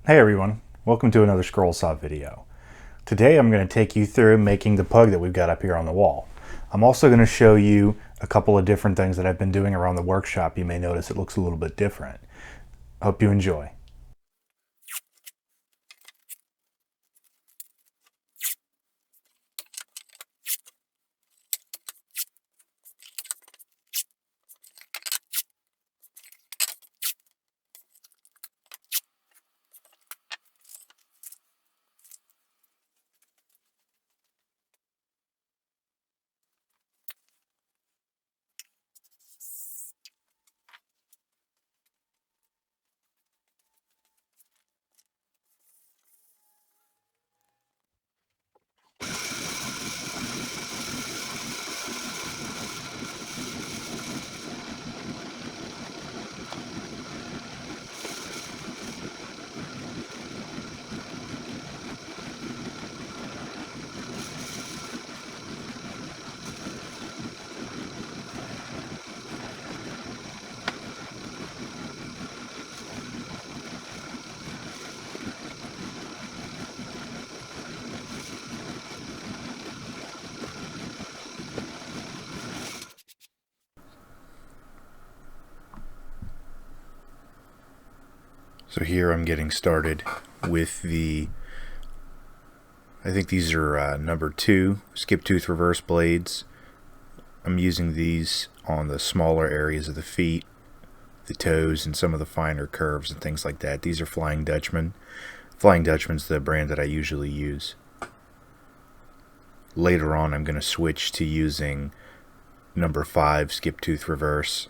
Hey everyone, welcome to another scroll saw video. Today I'm going to take you through making the pug that we've got up here on the wall. I'm also going to show you a couple of different things that I've been doing around the workshop. You may notice it looks a little bit different. Hope you enjoy. So here I'm getting started with I think these are number 2 skip tooth reverse blades. I'm using these on the smaller areas of the feet, the toes, and some of the finer curves and things like that. These are Flying Dutchman. Flying Dutchman's the brand that I usually use. Later on I'm going to switch to using number 5 skip tooth reverse.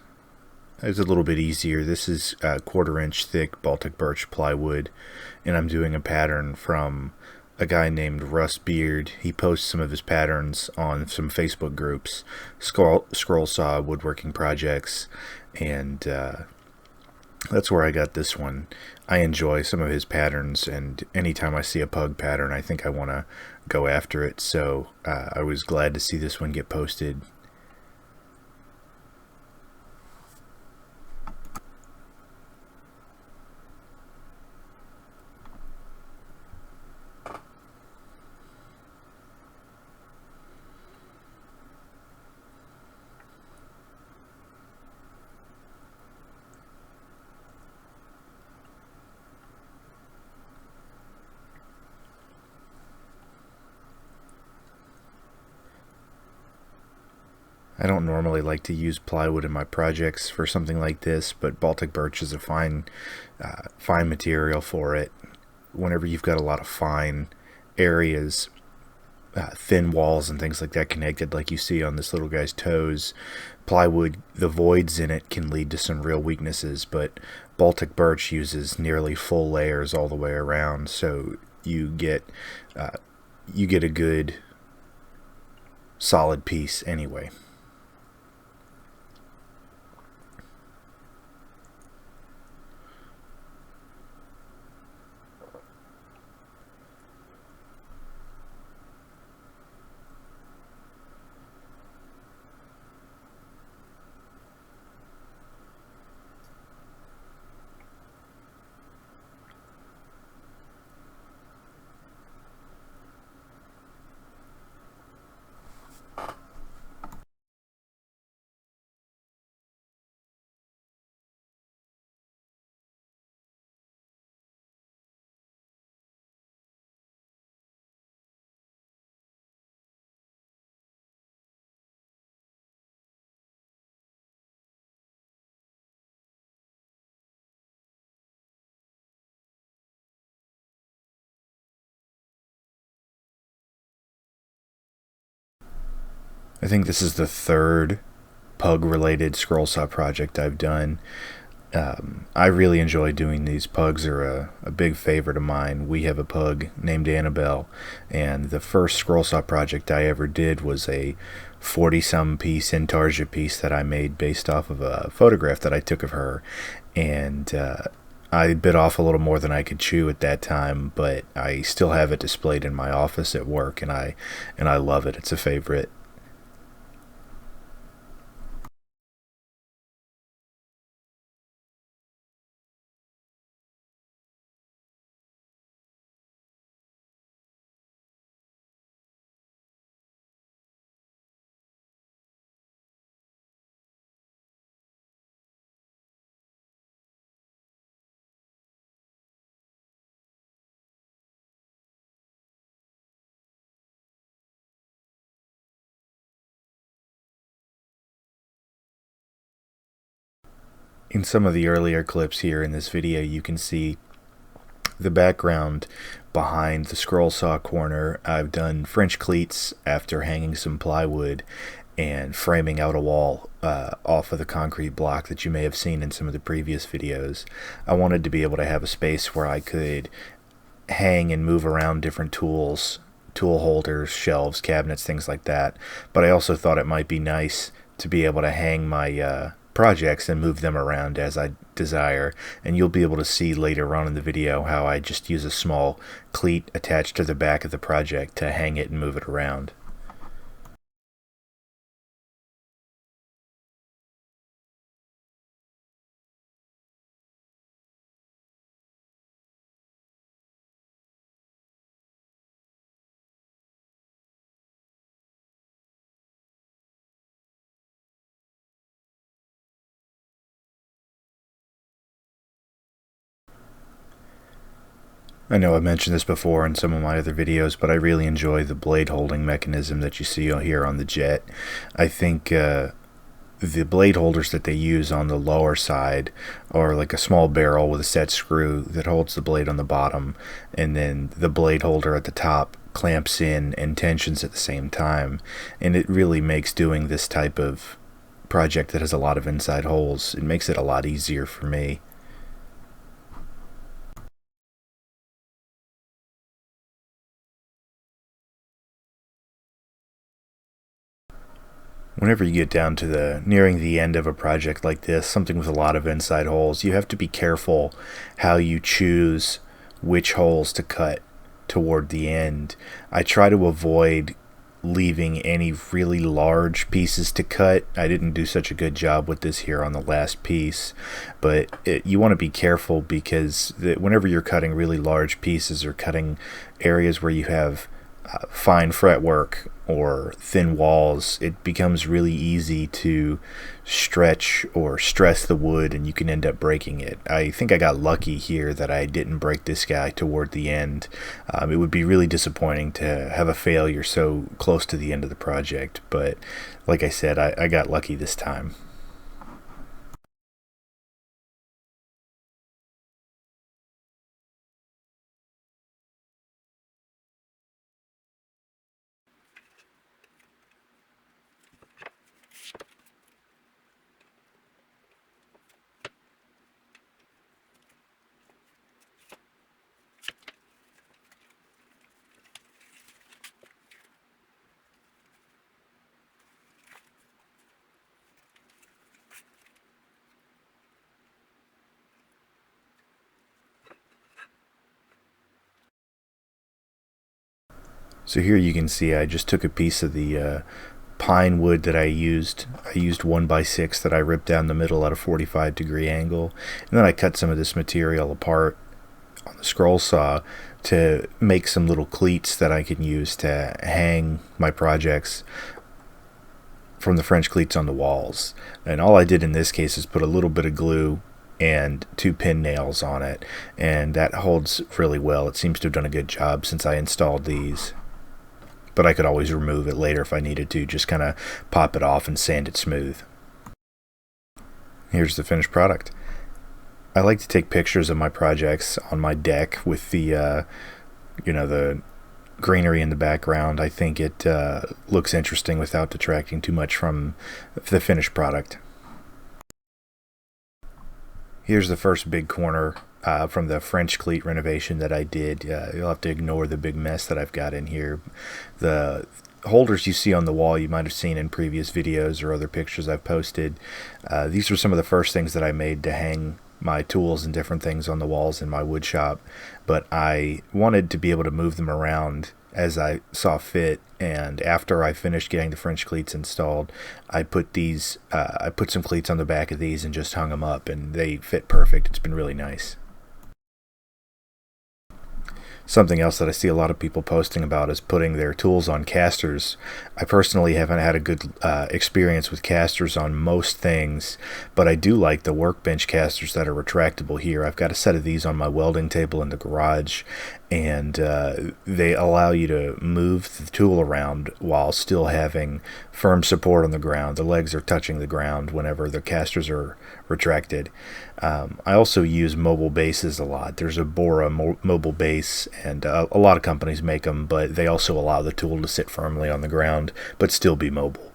It's a little bit easier. This is 1/4 inch thick Baltic birch plywood, and I'm doing a pattern from a guy named Russ Beard. He posts some of his patterns on some Facebook groups, scroll saw woodworking projects, and that's where I got this one. I enjoy some of his patterns, and anytime I see a pug pattern I think I want to go after it, so I was glad to see this one get posted. I don't normally like to use plywood in my projects for something like this, but Baltic birch is a fine material for it. Whenever you've got a lot of fine areas, thin walls and things like that connected, like you see on this little guy's toes, plywood, the voids in it can lead to some real weaknesses, but Baltic birch uses nearly full layers all the way around, so you get a good solid piece anyway. I think this is the 3rd pug-related scroll saw project I've done. I really enjoy doing these. Pugs are a big favorite of mine. We have a pug named Annabelle, and the first scroll saw project I ever did was a 40-some piece intarsia piece that I made based off of a photograph that I took of her, and I bit off a little more than I could chew at that time, but I still have it displayed in my office at work, and I love it. It's a favorite. In some of the earlier clips here in this video, you can see the background behind the scroll saw corner. I've done French cleats after hanging some plywood and framing out a wall off of the concrete block that you may have seen in some of the previous videos. I wanted to be able to have a space where I could hang and move around different tools, tool holders, shelves, cabinets, things like that. But I also thought it might be nice to be able to hang my projects and move them around as I desire. And you'll be able to see later on in the video how I just use a small cleat attached to the back of the project to hang it and move it around. I know I mentioned this before in some of my other videos, but I really enjoy the blade holding mechanism that you see here on the Jet. I think the blade holders that they use on the lower side are like a small barrel with a set screw that holds the blade on the bottom, and then the blade holder at the top clamps in and tensions at the same time. And it really makes doing this type of project that has a lot of inside holes, it makes it a lot easier for me. Whenever you get down to nearing the end of a project like this, something with a lot of inside holes, you have to be careful how you choose which holes to cut toward the end. I try to avoid leaving any really large pieces to cut. I didn't do such a good job with this here on the last piece, but you want to be careful because whenever you're cutting really large pieces or cutting areas where you have fine fretwork or thin walls, it becomes really easy to stretch or stress the wood and you can end up breaking it. I think I got lucky here that I didn't break this guy toward the end. It would be really disappointing to have a failure so close to the end of the project, but like I said, I got lucky this time. So here you can see I just took a piece of the pine wood that I used 1x6 that I ripped down the middle at a 45-degree angle, and then I cut some of this material apart on the scroll saw to make some little cleats that I can use to hang my projects from the French cleats on the walls. And all I did in this case is put a little bit of glue and 2 pin nails on it, and that holds really well. It seems to have done a good job since I installed these, but I could always remove it later if I needed to, just kind of pop it off and sand it smooth. Here's the finished product. I like to take pictures of my projects on my deck with the the greenery in the background. I think it looks interesting without detracting too much from the finished product. Here's the first big corner from the French cleat renovation that I did. You'll have to ignore the big mess that I've got in here. The holders you see on the wall you might have seen in previous videos or other pictures I've posted. These were some of the first things that I made to hang my tools and different things on the walls in my wood shop, but I wanted to be able to move them around as I saw fit, and after I finished getting the French cleats installed, I put some cleats on the back of these and just hung them up, and they fit perfect. It's been really nice. Something else that I see a lot of people posting about is putting their tools on casters. I personally haven't had a good experience with casters on most things, but I do like the Workbench casters that are retractable here. I've got a set of these on my welding table in the garage, and they allow you to move the tool around while still having firm support on the ground. The legs are touching the ground whenever the casters are retracted. I also use mobile bases a lot. There's a Bora mobile base, and a lot of companies make them, but they also allow the tool to sit firmly on the ground but still be mobile.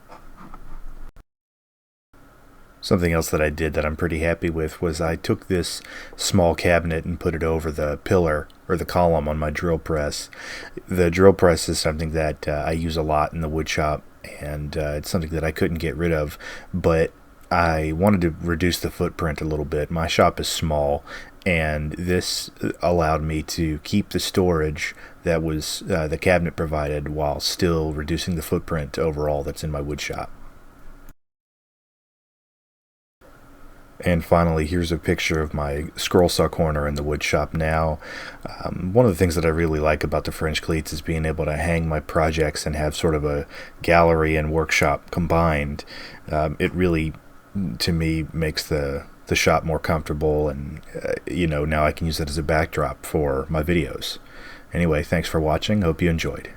Something else that I did that I'm pretty happy with was I took this small cabinet and put it over the pillar or the column on my drill press. The drill press is something that I use a lot in the wood shop, and it's something that I couldn't get rid of, but I wanted to reduce the footprint a little bit. My shop is small, and this allowed me to keep the storage that was the cabinet provided while still reducing the footprint overall that's in my wood shop. And finally, here's a picture of my scroll saw corner in the wood shop now. One of the things that I really like about the French cleats is being able to hang my projects and have sort of a gallery and workshop combined. It really, to me, makes the shop more comfortable, and now I can use it as a backdrop for my videos. Anyway, thanks for watching. Hope you enjoyed.